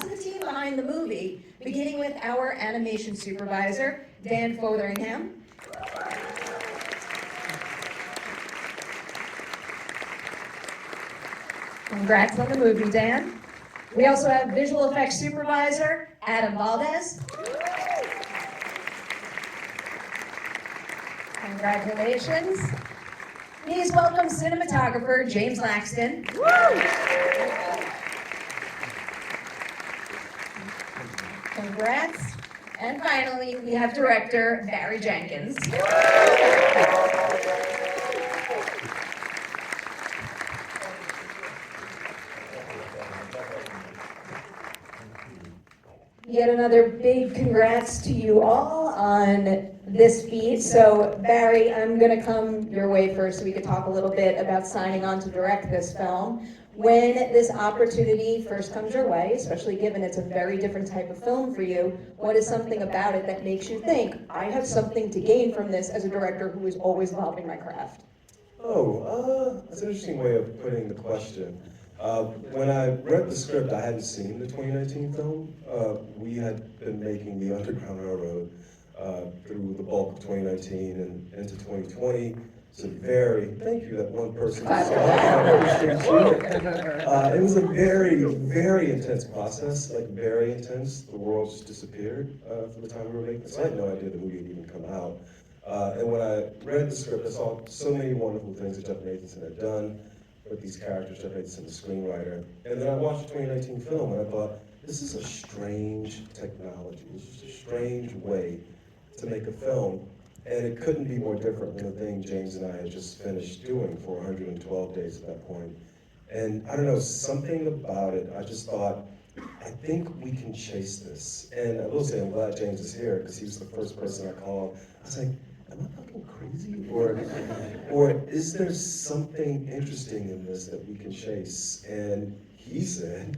to the team behind the movie, beginning with our animation supervisor, Dan Fotheringham. Congrats on the movie, Dan. We also have visual effects supervisor, Adam Valdez. Congratulations. Please welcome cinematographer, James Laxton. Congrats. And finally, we have director, Barry Jenkins. Yet another big congrats to you all on this feat. So Barry, I'm gonna come your way first so we could talk a little bit about signing on to direct this film. When this opportunity first comes your way, especially given it's a very different type of film for you, what is something about it that makes you think, I have something to gain from this as a director who is always evolving my craft? That's an interesting way of putting the question. When I read the script, I hadn't seen the 2019 film. We had been making The Underground Railroad through the bulk of 2019 and into 2020. It's a thank you, that one person saw it. It was a very, very intense process, like very intense. The world just disappeared for the time we were making this. I had no idea the movie had even come out. And when I read the script, I saw so many wonderful things that Jeff Nathanson had done with these characters. Jeff Nathanson, the screenwriter. And then I watched the 2019 film and I thought, this is a strange technology. This is a strange way to make a film. And it couldn't be more different than the thing James and I had just finished doing for 112 days at that point. And I don't know, something about it, I just thought, I think we can chase this. And I will say, I'm glad James is here, because he was the first person I called. I was like, am I fucking crazy? Or is there something interesting in this that we can chase? And he said,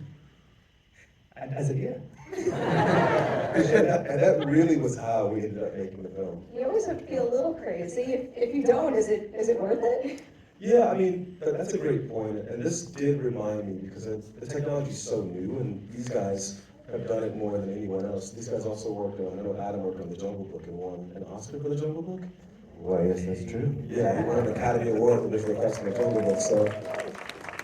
I said, yeah. and that really was how we ended up making the film. You always have to feel a little crazy. If you don't, is it worth it? Yeah, I mean, that's a great point. And this did remind me, because the technology is so new, and these guys have done it more than anyone else. These guys also worked on, I know Adam worked on The Jungle Book and won an Oscar for The Jungle Book. Well, yes, that's true. Yeah, he won an Academy Award for visual effects in The Jungle Book. So,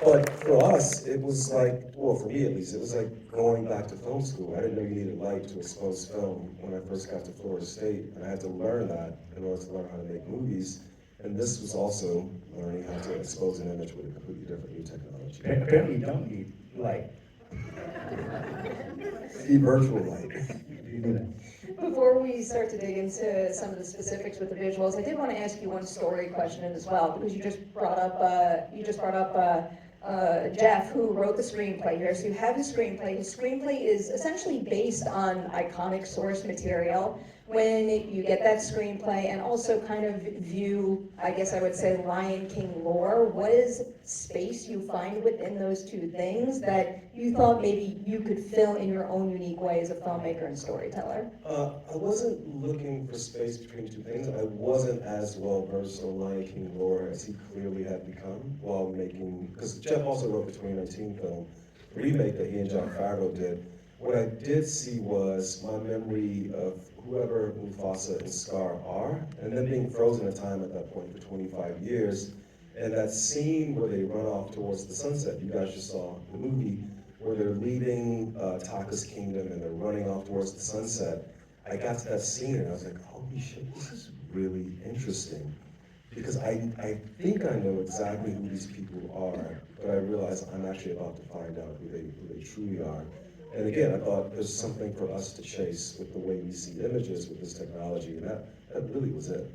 but for us, it was like, well, for me at least, it was like going back to film school. I didn't know you needed light to expose film when I first got to Florida State, and I had to learn that in order to learn how to make movies. And this was also learning how to expose an image with a completely different new technology. Apparently you don't need light. Need virtual light. You do that. Before we start to dig into some of the specifics with the visuals, I did want to ask you one story question as well, because you just brought up Jeff, who wrote the screenplay here. So you have his screenplay. His screenplay is essentially based on iconic source material. When you get that screenplay and also kind of view, I guess I would say, Lion King lore, what is space you find within those two things that you thought maybe you could fill in your own unique way as a filmmaker and storyteller? I wasn't looking for space between two things. I wasn't as well versed on Lion King lore as he clearly had become while making, because Jeff also wrote the 2019 film, remake that he and John Favreau did. What I did see was my memory of whoever Mufasa and Scar are, and them being frozen in time at that point for 25 years, and that scene where they run off towards the sunset. You guys just saw the movie where they're leaving Taka's kingdom and they're running off towards the sunset. I got to that scene and I was like, holy shit, this is really interesting. Because I think I know exactly who these people are, but I realize I'm actually about to find out who they truly are. And again, I thought there's something for us to chase with the way we see images with this technology, and that really was it.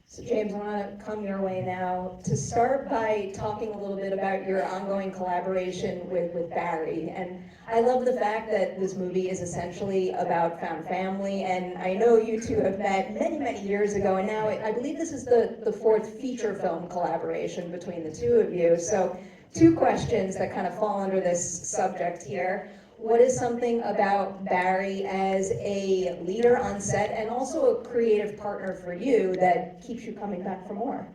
So James, I want to come your way now to start by talking a little bit about your ongoing collaboration with Barry. And I love the fact that this movie is essentially about found family, and I know you two have met many, many years ago, and now I believe this is the fourth feature film collaboration between the two of you. So 2 questions that kind of fall under this subject here. What is something about Barry as a leader on set and also a creative partner for you that keeps you coming back for more?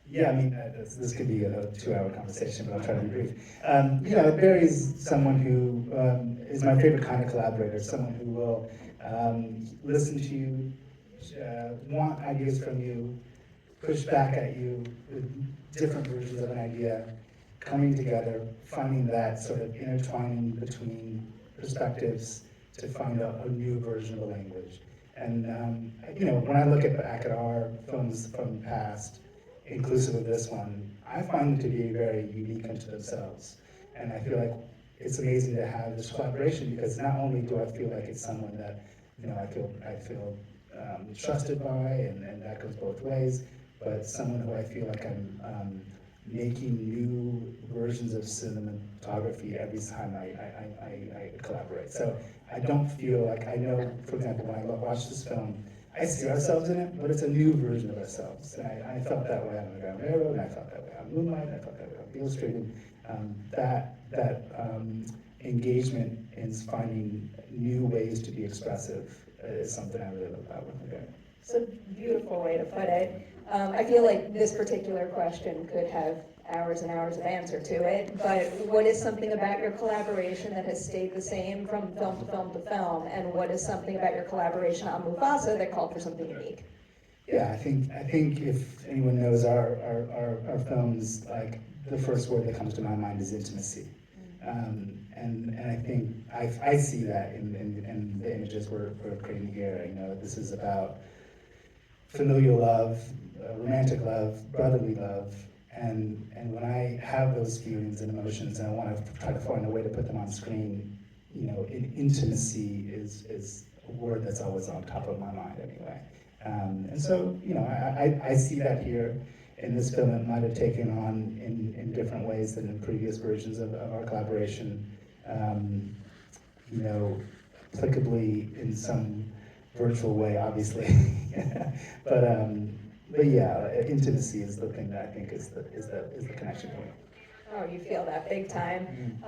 Yeah, I mean, this could be a 2-hour conversation, but I'll try to be brief. Barry's someone who is my favorite kind of collaborator, someone who will listen to you, want ideas from you, push back at you with different versions of an idea, coming together, finding that sort of intertwining between perspectives to find a new version of a language. And when I look back at our films from the past, inclusive of this one, I find them to be very unique unto themselves. And I feel like it's amazing to have this collaboration because not only do I feel like it's someone that I feel trusted by, and that goes both ways, but someone who I feel like I'm making new versions of cinematography every time I collaborate. So I don't feel like, I know, for example, when I watch this film, I see ourselves in it, but it's a new version of ourselves. And I felt that way on Underground Railroad, and I felt that way on Moonlight, and I felt that way on Illustrated. That engagement in finding new ways to be expressive is something I really love about what we're doing. It's a beautiful way to put it. I feel like this particular question could have hours and hours of answer to it, but what is something about your collaboration that has stayed the same from film to film to film, and what is something about your collaboration on Mufasa that called for something unique? Yeah, I think if anyone knows our films, like the first word that comes to my mind is intimacy. And I think I see that in the images we're creating here. This is about familial love, romantic love, brotherly love, and when I have those feelings and emotions, and I want to try to find a way to put them on screen, intimacy is a word that's always on top of my mind anyway. And so, I see that here in this film. It might have taken on in different ways than in previous versions of our collaboration. Applicably in some virtual way, obviously. but yeah, intimacy is the thing that I think is the connection point. Oh, you feel that big time.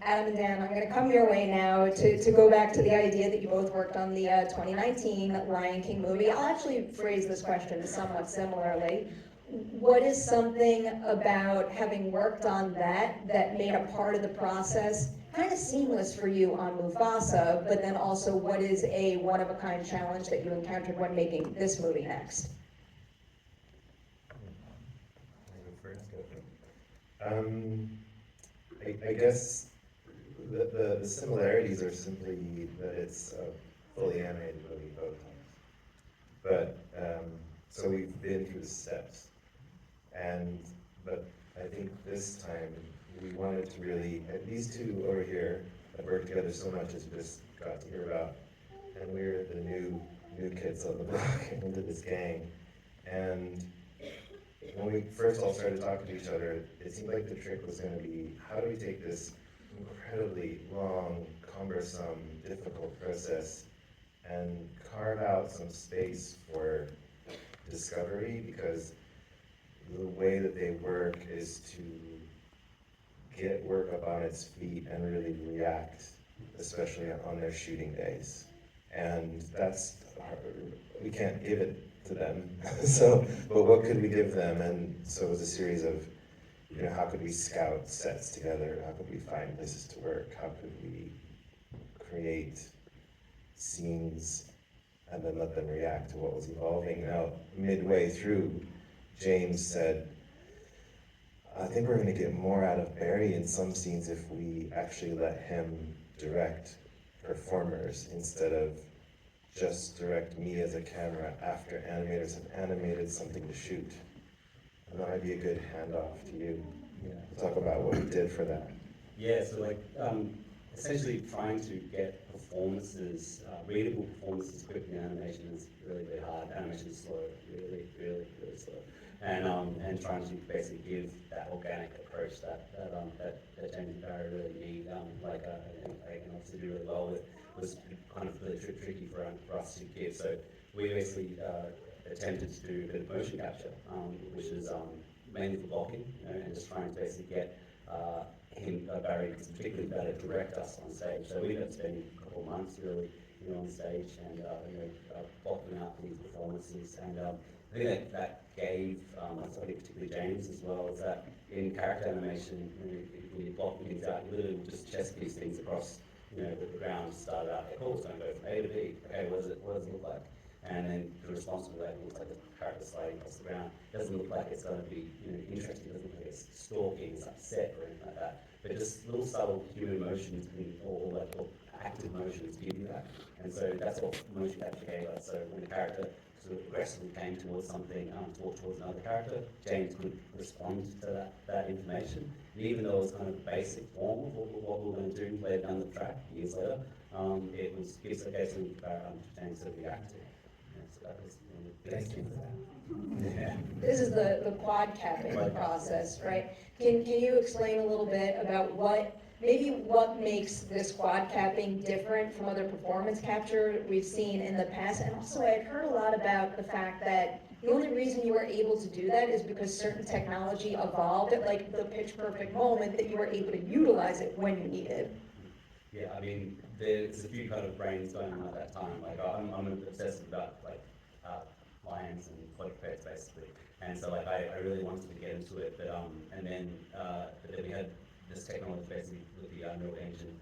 Adam and Dan, I'm going to come your way now to go back to the idea that you both worked on the 2019 Lion King movie. I'll actually phrase this question somewhat similarly. What is something about having worked on that made a part of the process kind of seamless for you on Mufasa, but then also what is a one-of-a-kind challenge that you encountered when making this movie next? I guess the similarities are simply that it's a fully animated movie both times. But, so we've been through the steps. But I think this time we wanted to really, these two over here have worked together so much as we just got to hear about. And we're the new kids on the block into this gang. And when we first all started talking to each other, it seemed like the trick was going to be, how do we take this incredibly long, cumbersome, difficult process and carve out some space for discovery, because the way that they work is to get work up on its feet and really react, especially on their shooting days. And that's hard. We can't give it to them. But what could we give them? And so it was a series of, how could we scout sets together? How could we find places to work? How could we create scenes and then let them react to what was evolving? Now, midway through, James said, I think we're going to get more out of Barry in some scenes if we actually let him direct performers instead of just direct me as a camera after animators have animated something to shoot. And that might be a good handoff to you. Talk about what we did for that. Yeah, so essentially trying to get performances, readable performances quick in animation is really, really hard. Animation is slow, really, really, really slow. And trying to basically give that organic approach that James and Barry really need, I can obviously do really well with, was kind of really tricky for us to give. So we basically attempted to do a bit of motion capture, which is mainly for blocking, and just trying to basically get Barry particularly better direct us on stage. So we ended up spending a couple of months really on stage and blocking out these performances. And I I think that gave, somebody, particularly James as well, is that in character animation, when you're blocking things out, you literally just chess piece things across, the ground, start out, okay, cool, it's going to go from A to B, okay, what does it look like? And then the response to that, it looks like the character sliding across the ground. It doesn't look like it's going to be interesting, it doesn't look like it's stalking, it's upset or anything like that. But just little subtle human emotions or active motions give you that. And so that's what motion capture gave us. So when the character sort of aggressively came towards something, towards another character, James could respond to that information. And even though it was kind of the basic form of what we were going to do later down the track, years later, it was gives something for James to react to. So that was the biggest thing for that. Yeah. This is the quad capping process, right? Can you explain a little bit about what makes this quad capping different from other performance capture we've seen in the past? And also, I'd heard a lot about the fact that the only reason you were able to do that is because certain technology evolved at like the pitch perfect moment that you were able to utilize it when you needed. Yeah, I mean, there's a few kind of brains going on at that time. Like, I'm obsessed about lions and quadrupeds basically, and so like I really wanted to get into it, but then we had this technology basically with the neural engine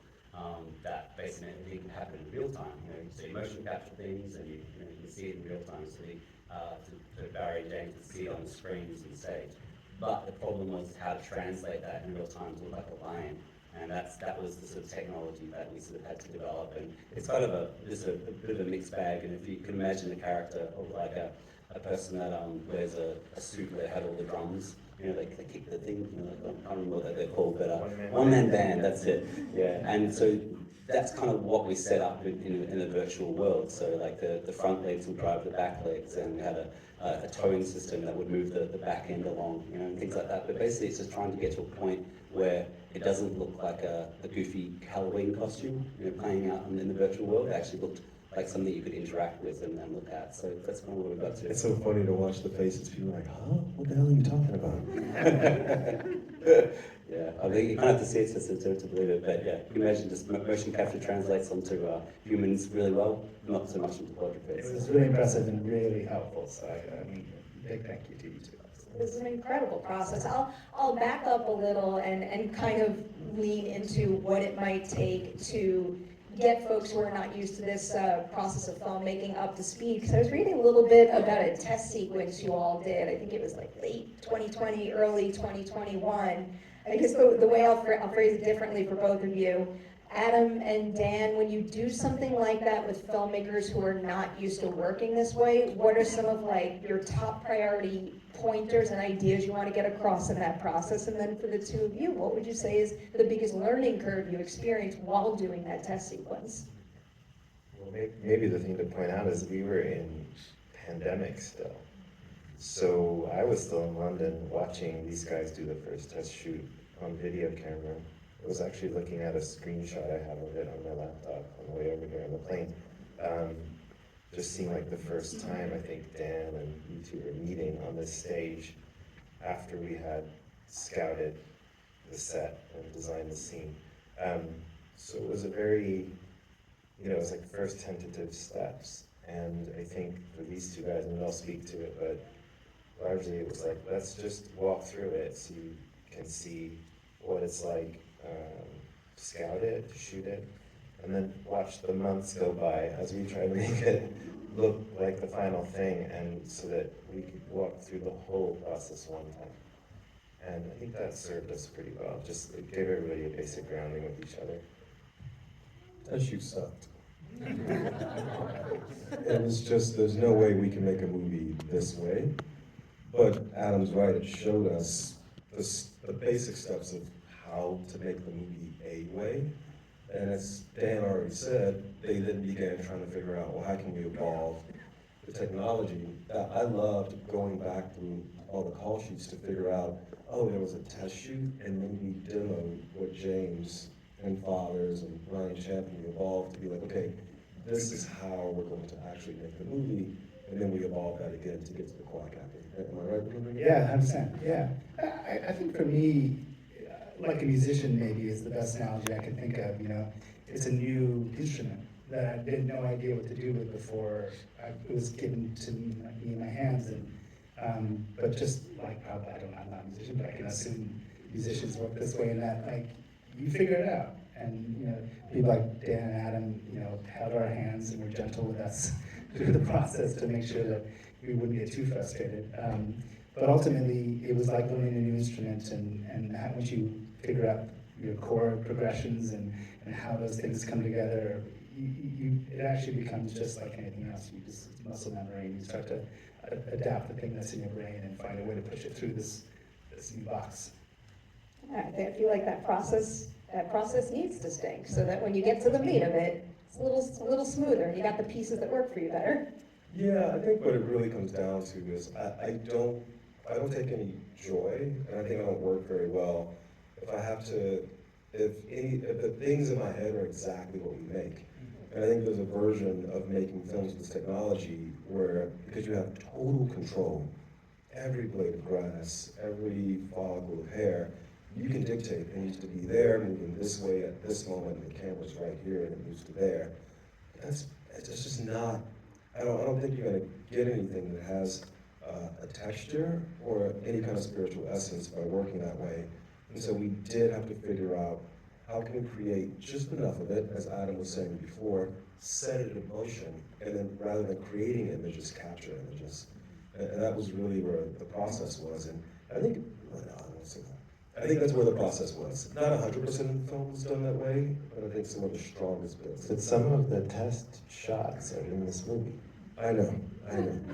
that basically meant everything could happen in real time. So you motion capture things and you can see it in real time. So Barry and James could see it on the screens and stage. But the problem was how to translate that in real time to look like a lion. And that was the sort of technology that we sort of had to develop. And it's kind of a bit of a mixed bag. And if you can imagine a character of like a person that wears a suit where they had all the drums, they kick the thing, I can't remember what they're called, but one-man band, that's it. Yeah, and so that's kind of what we set up in the virtual world. So like the front legs would drive the back legs, and we had a towing system that would move the back end along, and things like that. But basically it's just trying to get to a point where it doesn't look like a goofy Halloween costume, playing out in the virtual world. It actually looked like something you could interact with and look at. So that's kind of what we got to. It's so funny to watch the faces. People are like, huh? What the hell are you talking about? Yeah, I think you kind of have to see it to believe it. But yeah, you can imagine just motion capture translates onto humans really well, not so much into quadrupeds. It was really impressive and really helpful. So I mean, big thank you to you too. It's an incredible process. I'll back up a little and kind of lean into what it might take to get folks who are not used to this process of filmmaking up to speed. Because I was reading a little bit about a test sequence you all did. I think it was like late 2020, early 2021. I guess the way I'll phrase it differently for both of you. Adam and Dan, when you do something like that with filmmakers who are not used to working this way, what are some of like your top priority pointers and ideas you want to get across in that process? And then for the two of you, what would you say is the biggest learning curve you experienced while doing that test sequence? Well, maybe the thing to point out is we were in pandemic still. So I was still in London watching these guys do the first test shoot on video camera. I was actually looking at a screenshot I have of it on my laptop on the way over here on the plane. Just seeing like the first time I think Dan and you two were meeting on this stage after we had scouted the set and designed the scene. So it was a very, it was like first tentative steps. And I think for these two guys, and I'll speak to it, but largely it was like, let's just walk through it so you can see what it's like to scout it, to shoot it, and then watch the months go by as we try to make it look like the final thing, and so that we could walk through the whole process one time. And I think that served us pretty well. Just it gave everybody a basic grounding with each other. That shoot sucked. It was just, there's no way we can make a movie this way. But Adam's right, it showed us the basic steps of how to make the movie a way. And as Dan already said, they then began trying to figure out, well, how can we evolve the technology? I loved going back through all the call sheets to figure out, oh, there was a test shoot, and then we demoed what James and Fathers and Ryan Champion evolved to be like, okay, this is how we're going to actually make the movie, and then we evolved that again to get to the quad capping. Am I right, Boone? Yeah, 100%. Yeah. I think for me, like a musician maybe is the best analogy I can think of. It's a new instrument that I had no idea what to do with before it was given to me in my hands. And But just like, probably, I'm not a musician, but I can assume musicians work this way, in that, like, you figure it out. And, people like Dan and Adam, held our hands and were gentle with us through the process to make sure that we wouldn't get too frustrated. But ultimately, it was like learning a new instrument, and once you figure out your chord progressions and how those things come together, it actually becomes just like anything else. You just, it's muscle memory, and you start to adapt the thing that's in your brain and find a way to push it through this new box. I feel like that process needs to stink, so that when you get to the meat of it, it's a little smoother, and you got the pieces that work for you better. Yeah, I think what it really comes down to is I don't take any joy, and I think I don't work very well if I have to, if the things in my head are exactly what we make. And I think there's a version of making films with this technology where, because you have total control, every blade of grass, every follicle of hair, you can dictate it needs to be there, moving this way at this moment, and the camera's right here, and it moves to there. It's just not, I don't think you're gonna get anything that has a texture or any kind of spiritual essence by working that way. And so we did have to figure out how can we create just enough of it, as Adam was saying before, set it in motion, and then rather than creating images, capture images. And that was really where the process was. And I think, well, no, I won't say that. I think that's where the process was. Not 100% of the film was done that way, but I think some of the strongest bits. But some of the test shots are in this movie. I know. And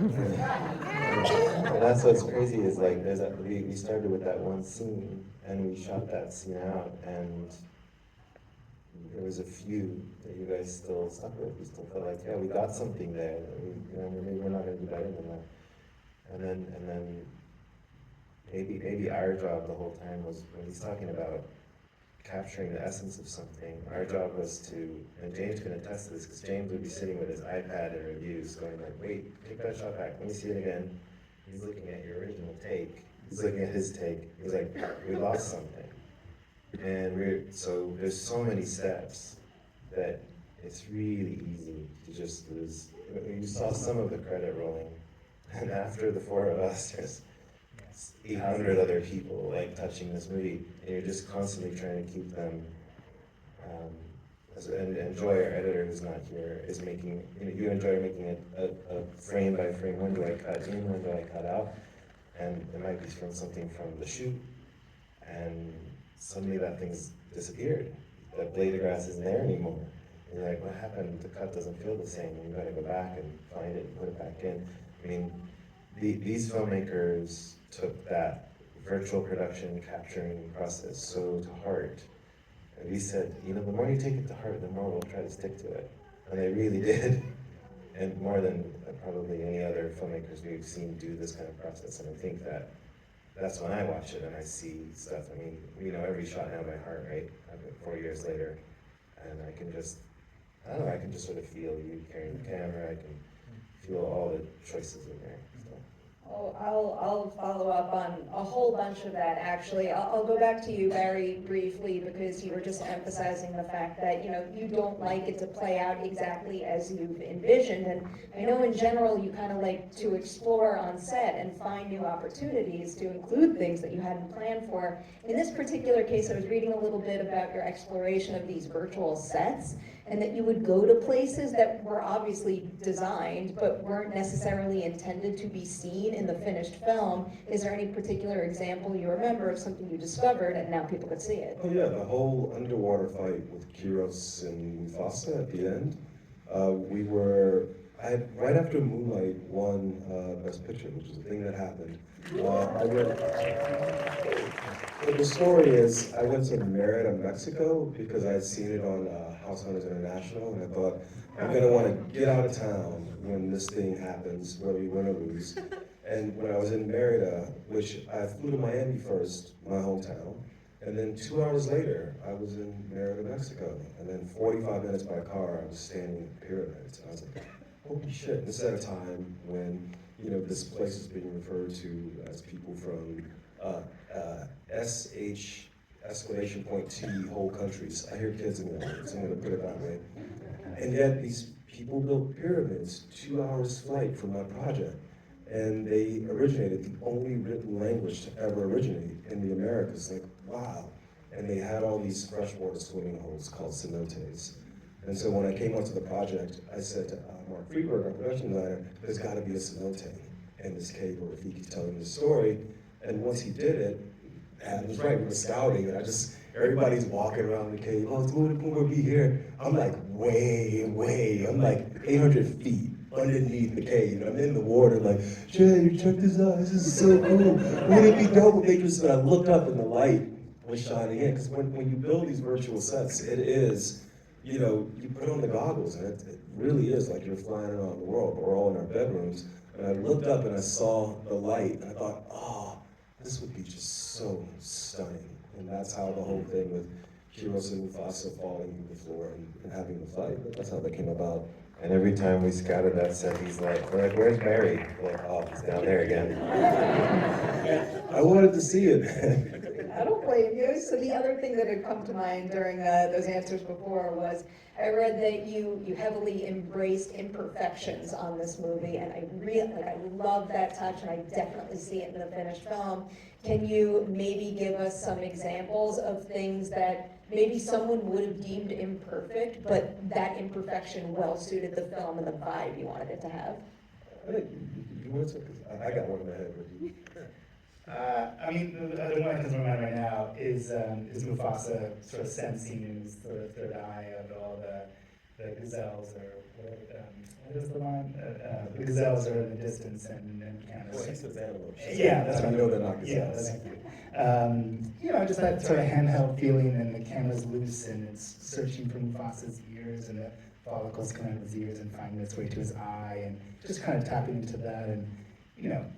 that's what's crazy is like we started with that one scene and we shot that scene out, and there was a few that you guys still stuck with. You still felt like, yeah, we got something there. Maybe we're not going to do better than that. And then maybe our job the whole time was, when he's talking about capturing the essence of something, our job was to, and James can attest to this, because James would be sitting with his iPad in reviews going like, wait, take that shot back, let me see it again. He's looking at your original take, he's looking at his take, he's like, we lost something. And so there's so many steps that it's really easy to just lose. You saw some of the credit rolling, and after the four of us, there's 800 other people like touching this movie, and you're just constantly trying to keep them. And Joy, our editor, who's not here, is making. You enjoy making a frame by frame. When do I cut in? When do I cut out? And it might be from something from the shoot, and suddenly that thing's disappeared. That blade of grass isn't there anymore. And you're like, what happened? The cut doesn't feel the same. And you got to go back and find it and put it back in. I mean, these filmmakers took that virtual production capturing process so to heart. And we said, the more you take it to heart, the more we'll try to stick to it. And they really did. And more than probably any other filmmakers we've seen do this kind of process. And I think that's when I watch it and I see stuff. I mean, we know every shot now by heart, right? 4 years later. And I can just sort of feel you carrying the camera. I can feel all the choices in there. Oh, I'll follow up on a whole bunch of that, actually. I'll go back to you, Barry, briefly, because you were just emphasizing the fact that, you don't like it to play out exactly as you've envisioned. And I know in general you kind of like to explore on set and find new opportunities to include things that you hadn't planned for. In this particular case, I was reading a little bit about your exploration of these virtual sets, and that you would go to places that were obviously designed but weren't necessarily intended to be seen in the finished film. Is there any particular example you remember of something you discovered and now people could see it? Oh yeah, the whole underwater fight with Kiros and Mufasa at the end. Right after Moonlight won Best Picture, which is a thing that happened. But the story is, I went to Merida, Mexico, because I had seen it on House Hunters International, and I thought, I'm gonna wanna get out of town when this thing happens, whether we win or lose. And when I was in Merida, which I flew to Miami first, my hometown, and then 2 hours later, I was in Merida, Mexico. And then 45 minutes by car, I was standing in the pyramids. And I was like, holy shit, this is at a time when, this place is being referred to as people from SH exclamation point T whole countries. I hear kids in the audience, I'm gonna put it that way. And yet these people built pyramids 2 hours flight from my project. And they originated the only written language to ever originate in the Americas. Like, wow. And they had all these freshwater swimming holes called cenotes. And so when I came onto the project, I said to Mark Freeberg, our production designer, there's got to be a cenote in this cave where if he could tell me the story. And once he did it, Adam was right, we were scouting, and everybody's walking around the cave, oh, it's going to be here. I'm like, I'm like 800 feet underneath the cave, and I'm in the water like, Jay, check this out, this is so cool. Wouldn't it be dope if they just, I looked up and the light was shining in, because when you build these virtual sets, it is, you put on the goggles, and it really is like you're flying around the world, but we're all in our bedrooms, and I looked up and I saw the light, and I thought, oh, this would be just so stunning. And that's how the whole thing with Kiros and Mufasa falling to the floor and having the fight, that's how that came about. And every time we scouted that set, we're like, where's Barry? We're like, oh, he's down there again. I wanted to see it. I don't blame you. So the other thing that had come to mind during those answers before was I read that you heavily embraced imperfections on this movie, and I love that touch, and I definitely see it in the finished film. Can you maybe give us some examples of things that maybe someone would have deemed imperfect, but that imperfection well suited the film and the vibe you wanted it to have? I think you want to, because I got one in my head. I mean, the one that comes to my mind right now is Mufasa sort of sensing his sort of third eye of all the gazelles or whatever. What is the line? The gazelles are in the distance and kind of. Well, he says antelope. Yeah, that's right. I know they're not Yeah, gazelles. that's just that sort of handheld feeling, and the camera's loose, and it's searching for Mufasa's ears, and the follicles come out of his ears and finding its way to his eye, and just kind of tapping into that, and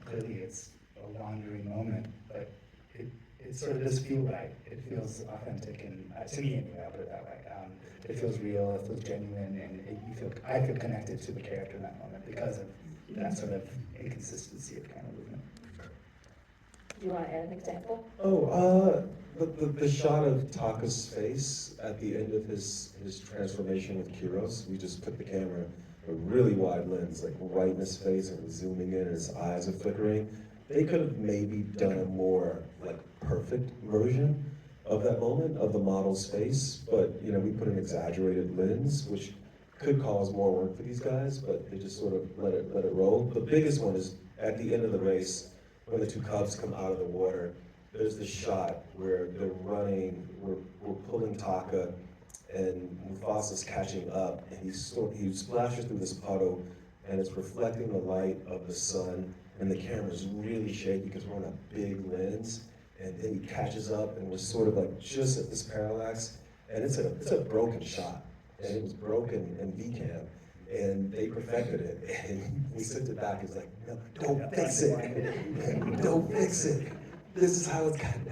clearly it's a wandering moment, but it sort of does feel right. It feels authentic, and to me, anyway, I'll put it that way. It feels real, it feels genuine, and I feel connected to the character in that moment because of that sort of inconsistency of kind of movement. Do you want to add an example? Oh, the shot of Taka's face at the end of his transformation with Kiros, we just put the camera a really wide lens, like right in his face, and we're zooming in, and his eyes are flickering. They could have maybe done a more perfect version of that moment of the model's face, but we put an exaggerated lens, which could cause more work for these guys, but they just sort of let it roll. The biggest one is at the end of the race, when the two cubs come out of the water. There's this shot where they're running, we're pulling Taka, and Mufasa's catching up, and he splashes through this puddle, and it's reflecting the light of the sun, and the camera's really shaky because we're on a big lens, and then he catches up, and we're sort of just at this parallax, and it's a broken shot, and it was broken in VCam, and they perfected it, and we sent it back. It's like, no, don't fix it, don't fix it. This is how it's gotten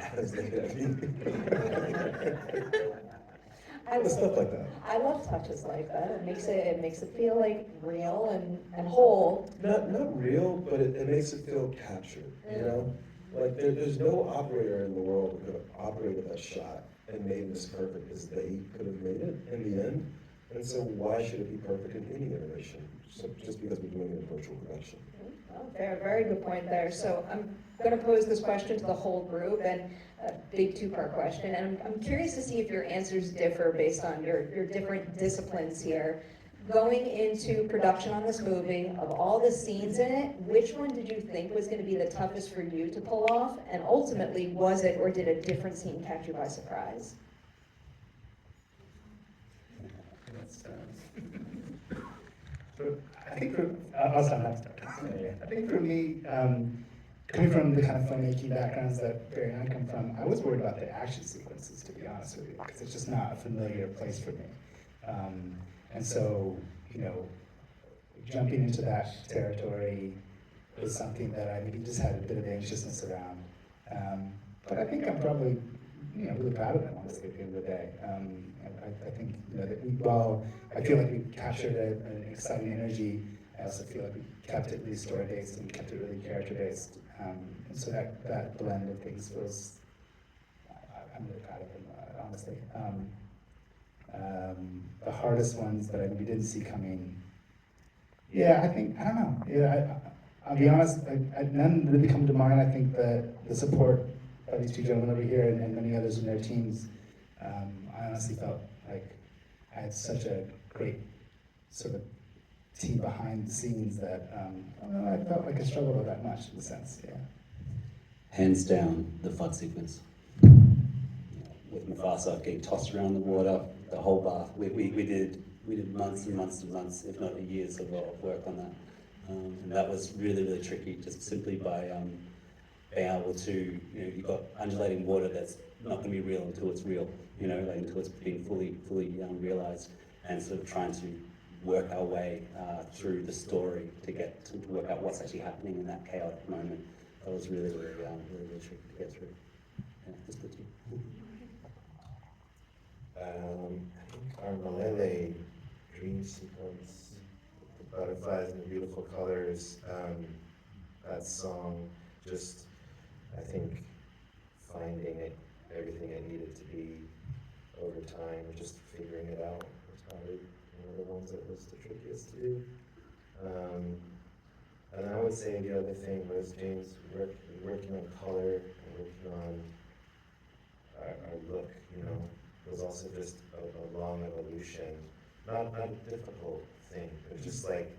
stuff like that. I love touches like that. It makes it feel like real and whole. Not real, but it makes it feel captured. There's no operator in the world who could have operated that shot and made this perfect as they could have made it in the end. And so why should it be perfect in any iteration? So just because we're doing it in virtual production. Well, very good point there. So I'm going to pose this question to the whole group, and a big two-part question. And I'm curious to see if your answers differ based on your different disciplines here. Going into production on this movie, of all the scenes in it, which one did you think was going to be the toughest for you to pull off? And ultimately, was it, or did a different scene catch you by surprise? I think I'll start. I think for me, coming from the kind of filmmaking backgrounds that Barry and I come from, I was worried about the action sequences, to be honest with you, because it's just not a familiar place for me. And so, jumping into that territory was something that I maybe just had a bit of anxiousness around. But I think I'm probably, really proud of them, honestly, at the end of the day. I think that while I feel like we captured an exciting energy, I also feel like we kept it really story-based and kept it really character-based. And so that blend of things was, I'm really proud of them, honestly. The hardest ones that I maybe didn't see coming, I don't know. I'll be honest, none really come to mind. I think the support by these two gentlemen over here and many others in their teams, I honestly felt like I had such a great sort of team behind the scenes that I don't know, I felt like I struggled with that much in a sense, yeah. Hands down, the flood sequence. With Mufasa getting tossed around the water, the whole bath. We did months and months and months, if not years of work on that. And that was really, really tricky, just simply by being able to, you've got undulating water that's not going to be real until it's real, like until it's being fully realized, and sort of trying to work our way through the story to work out what's actually happening in that chaotic moment. That was really, really, really tricky to get through. Yeah, it's good too. I think our Malele dream sequence, the butterflies and the beautiful colors, that song, just, I think, finding everything it needed to be over time, just figuring it out was probably one of the ones that was the trickiest to do. And I would say the other thing was James working on color and working on our look, was also just a long evolution. Not a difficult thing, it was just like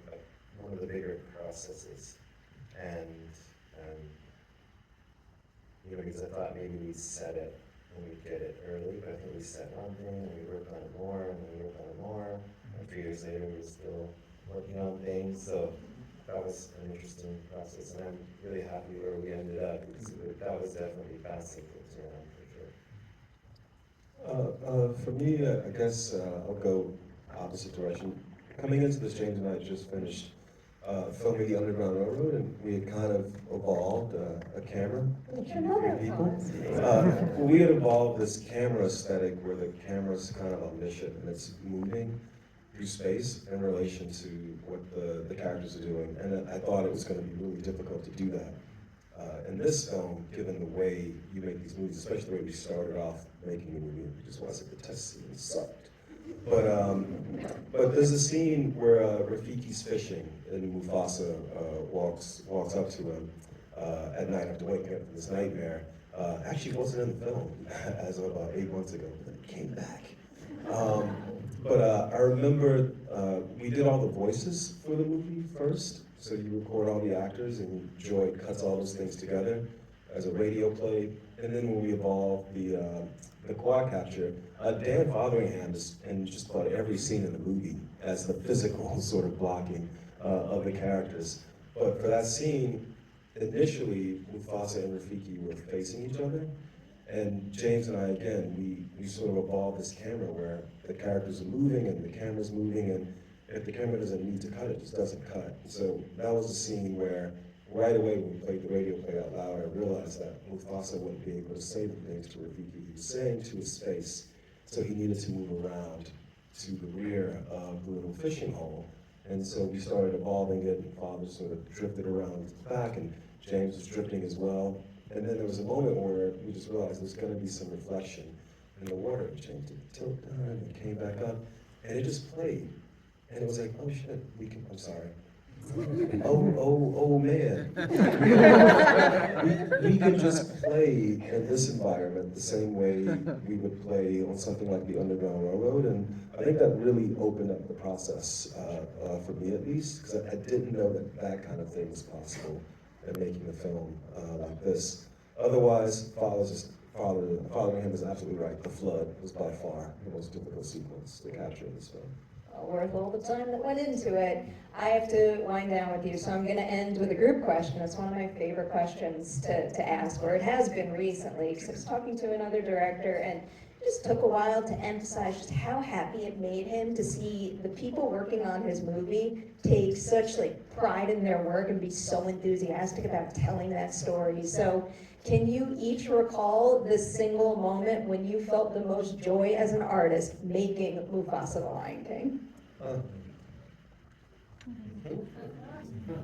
one of the bigger processes. And because I thought maybe we'd set it and we'd get it early, but I think we set one thing and we worked on it more and we worked on it more. And 3 years later, we were still working on things. So that was an interesting process, and I'm really happy where we ended up, because that was definitely fascinating, for sure. For me, I guess I'll go opposite direction. Coming into this, James and I just finished filming the Underground Railroad, and we had kind of evolved a camera. We had evolved this camera aesthetic where the camera's kind of omniscient and it's moving through space in relation to what the characters are doing. And I thought it was going to be really difficult to do that. In this film, given the way you make these movies, especially the way we started off making the movie, it just wasn't the test scene, it sucked. But there's a scene where Rafiki's fishing and Mufasa walks up to him at night after waking up from this nightmare. Actually wasn't in the film as of about 8 months ago, but then it came back. I remember we did all the voices for the movie first. So you record all the actors and Joy cuts all those things together as a radio play. And then when we evolved the quad capture, Dan Fotheringham is in just about every scene in the movie as the physical sort of blocking of the characters. But for that scene, initially Mufasa and Rafiki were facing each other. And James and I, again, we sort of evolved this camera where the characters are moving and the camera's moving, and if the camera doesn't need to cut, it just doesn't cut. So that was a scene where right away when we played the radio play out loud, I realized that Mufasa wouldn't be able to say the things to Rafiki he was saying to his face, so he needed to move around to the rear of the little fishing hole. And so we started evolving it, and Father sort of drifted around to the back, and James was drifting as well. And then there was a moment where we just realized there's going to be some reflection in the water. And James did the tilt down and came back up, and it just played. And it was like, oh shit, I'm sorry. Oh man. we could just play in this environment the same way we would play on something like the Underground Railroad. And I think that really opened up the process, for me at least, because I didn't know that kind of thing was possible in making a film like this. Otherwise, Fotheringham is absolutely right. The flood was by far the most difficult sequence to capture in this film. Worth all the time that went into it. I have to wind down with you, so I'm going to end with a group question. It's one of my favorite questions to ask, or it has been recently, because I was talking to another director, and it just took a while to emphasize just how happy it made him to see the people working on his movie take such pride in their work and be so enthusiastic about telling that story. So can you each recall the single moment when you felt the most joy as an artist making Mufasa the Lion King?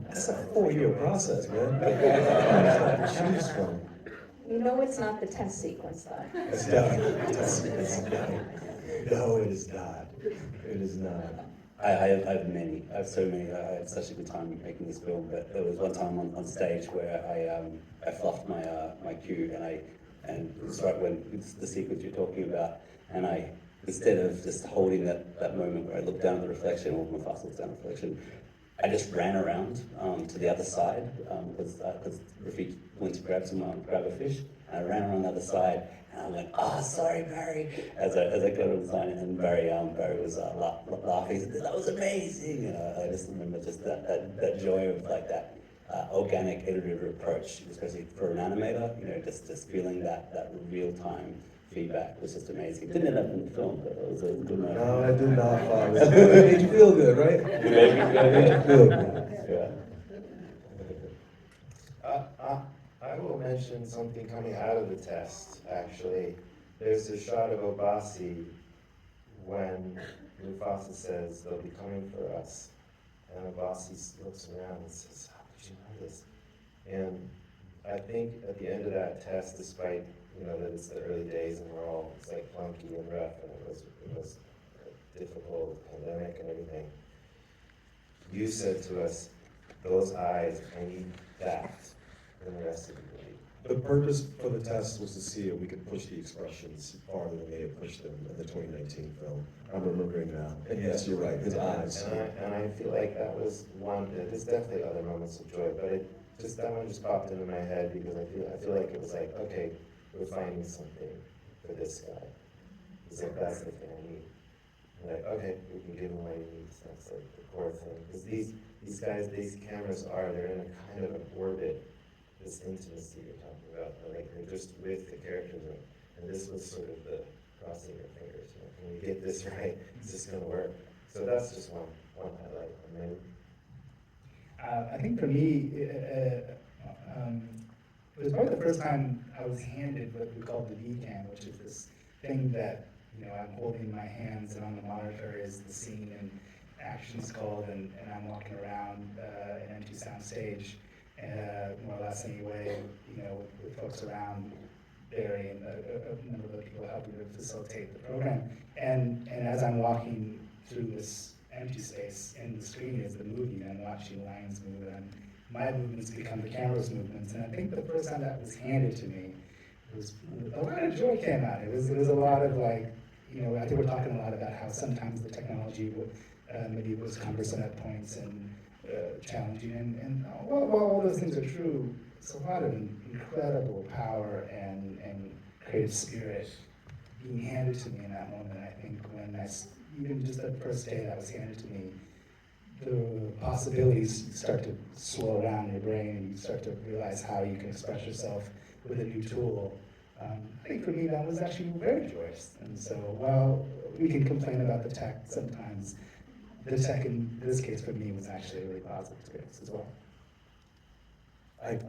That's a 4-year process, man. To choose from. You know it's not the test sequence, though. It's definitely not the test sequence. No, it is not. It is not. I have many. I have so many. I had such a good time making this film. But there was one time on stage where I fluffed my cue, and it's right when it's the sequence you're talking about, and I, instead of just holding that moment where I look down at the reflection, or Mufasa looks down at the reflection, I just ran around to the other side because Rafik went to grab a fish, and I ran around the other side, and I went, "Oh, sorry, Barry," as I got on the sign, and Barry was laughing. He said, "That was amazing," and I just remember just that joy of like that organic iterative approach, especially for an animator. Just feeling that real time feedback was just amazing. It didn't end up in the film, but it was a good moment. No, I did not follow. It made you feel good, right? It made me feel good. I will mention something coming out of the test, actually. There's a shot of Obasi when Mufasa says they'll be coming for us. And Obasi looks around and says, "How did you know this?" And I think at the end of that test, despite that it's the early days and it's like clunky and rough, and it was a difficult pandemic and everything, you said to us, "Those eyes, I need that in the rest of the movie." The purpose for the test was to see if we could push the expressions farther than they had pushed them in the 2019 film. I'm remembering now. And yes, you're right, his eyes. And I feel like that was one. There's definitely other moments of joy, but that one just popped into my head because I feel like it was like, okay, we're finding something for this guy. It's like, that's the thing I need. Like, okay, we can give him what he needs. That's like the core thing. Because these guys, these cameras they're in a kind of an orbit, this intimacy you're talking about. Like, they're just with the characters. And this was sort of the crossing your fingers. Can we get this right? Is this going to work? So that's just one highlight. I mean, I think for me, it was probably the first time I was handed what we call the V-cam, which is this thing that I'm holding in my hands, and on the monitor is the scene and action's called, and I'm walking around an empty sound stage, more or less anyway, with folks around Barry and a number of other people helping to facilitate the program. And as I'm walking through this empty space, in the screen is the movie, and I'm watching lines move, and my movements become the camera's movements. And I think the first time that was handed to me, a lot of joy came out. It was a lot of like, I think we're talking a lot about how sometimes the technology maybe was cumbersome at points and challenging, and while all those things are true, it's a lot of incredible power and creative spirit being handed to me in that moment. I think when even just that first day that was handed to me, the possibilities start to swirl around in your brain, and you start to realize how you can express yourself with a new tool. I think for me that was actually very joyous. And so while we can complain about the tech sometimes, the tech in this case for me was actually a really positive experience as well. I've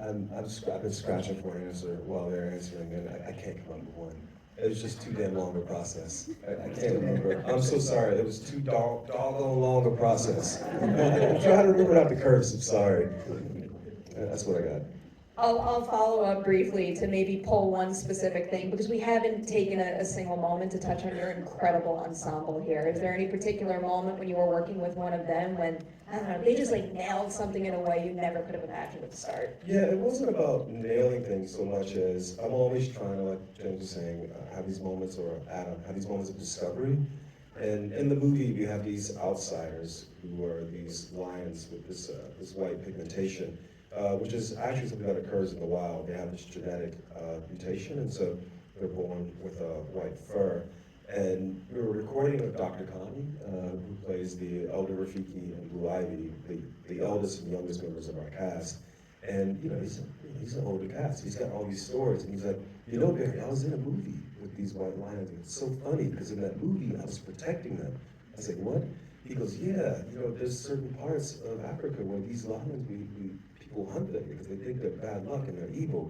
been scratching for an answer while they're answering, and I can't come up with one. It was just too damn long a process. I can't remember. I'm so sorry. It was too doggone long a process. I'm trying to remember out the curves. I'm sorry. That's what I got. I'll follow up briefly to maybe pull one specific thing, because we haven't taken a single moment to touch on your incredible ensemble here. Is there any particular moment when you were working with one of them when, I don't know, they just like nailed something in a way you never could have imagined at the start? Yeah, it wasn't about nailing things so much as I'm always trying to, like James was saying, have these moments, or Adam, have these moments of discovery. And in the movie, we have these outsiders who are these lions with this white pigmentation. Which is actually something that occurs in the wild. They have this genetic mutation, and so they're born with a white fur. And we were recording with Dr. Connie, who plays the elder Rafiki and Blue Ivy, the eldest and youngest members of our cast. And he's an older cast. He's got all these stories, and he's like, Barry, I was in a movie with these white lions, and it's so funny because in that movie I was protecting them. I was like, what? He goes, yeah, there's certain parts of Africa where these lions people hunt them because they think they're bad luck and they're evil.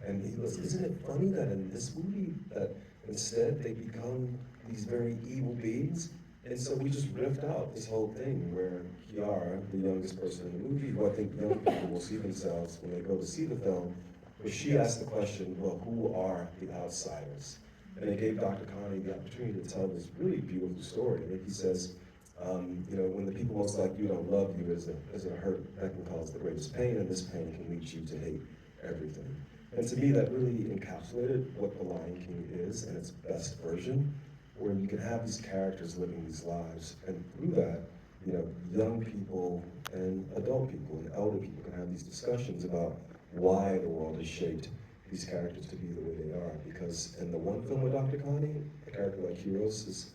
And he goes, isn't it funny that in this movie that instead they become these very evil beings? And so we just riffed out this whole thing where Kiara, the youngest person in the movie, who I think young people will see themselves when they go to see the film, where she asked the question, well, who are the outsiders? And it gave Dr. Connie the opportunity to tell this really beautiful story. And he says, when the people most like you don't love you is a hurt that can cause the greatest pain, and this pain can lead you to hate everything. And to me, that really encapsulated what The Lion King is in its best version, where you can have these characters living these lives, and through that, you know, young people and adult people and elder people can have these discussions about why the world has shaped these characters to be the way they are. Because in the one film with Dr. Connie, a character like Heroes is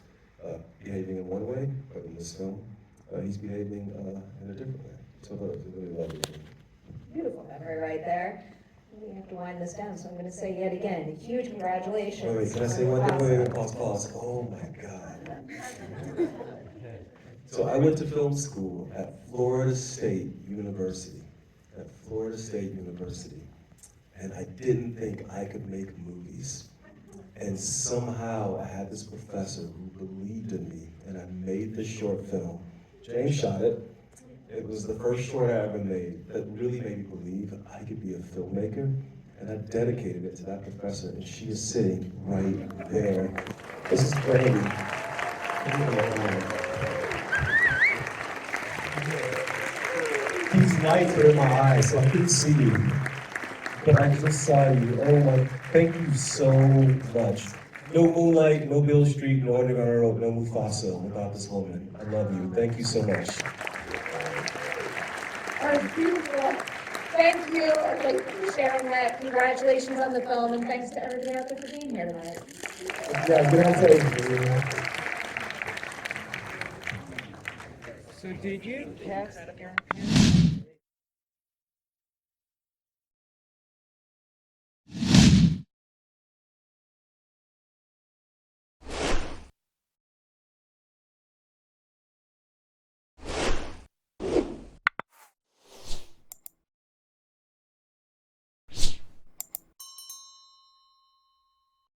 behaving in one way, but in this film, he's behaving in a different way. So I thought it was a really lovely thing. Beautiful memory right there. We have to wind this down, so I'm going to say yet again, huge congratulations. Wait, can I say one thing? Wait, pause. Oh my God. So I went to film school at Florida State University. And I didn't think I could make movies. And somehow I had this professor who believed in me, and I made this short film. James shot it. It was the first short I ever made that really made me believe I could be a filmmaker, and I dedicated it to that professor, and she is sitting right there. This is Brandy. These lights are in my eyes, so I couldn't see you. But I just saw you. Oh my, thank you so much. No Moonlight, no Bill Street, no Underground Railroad, no Mufasa without this woman. I love you. Thank you so much. That was beautiful. Thank you. Thank you for sharing that. Congratulations on the film, and thanks to everybody out there for being here tonight. Yeah, good on So did you cast Aaron?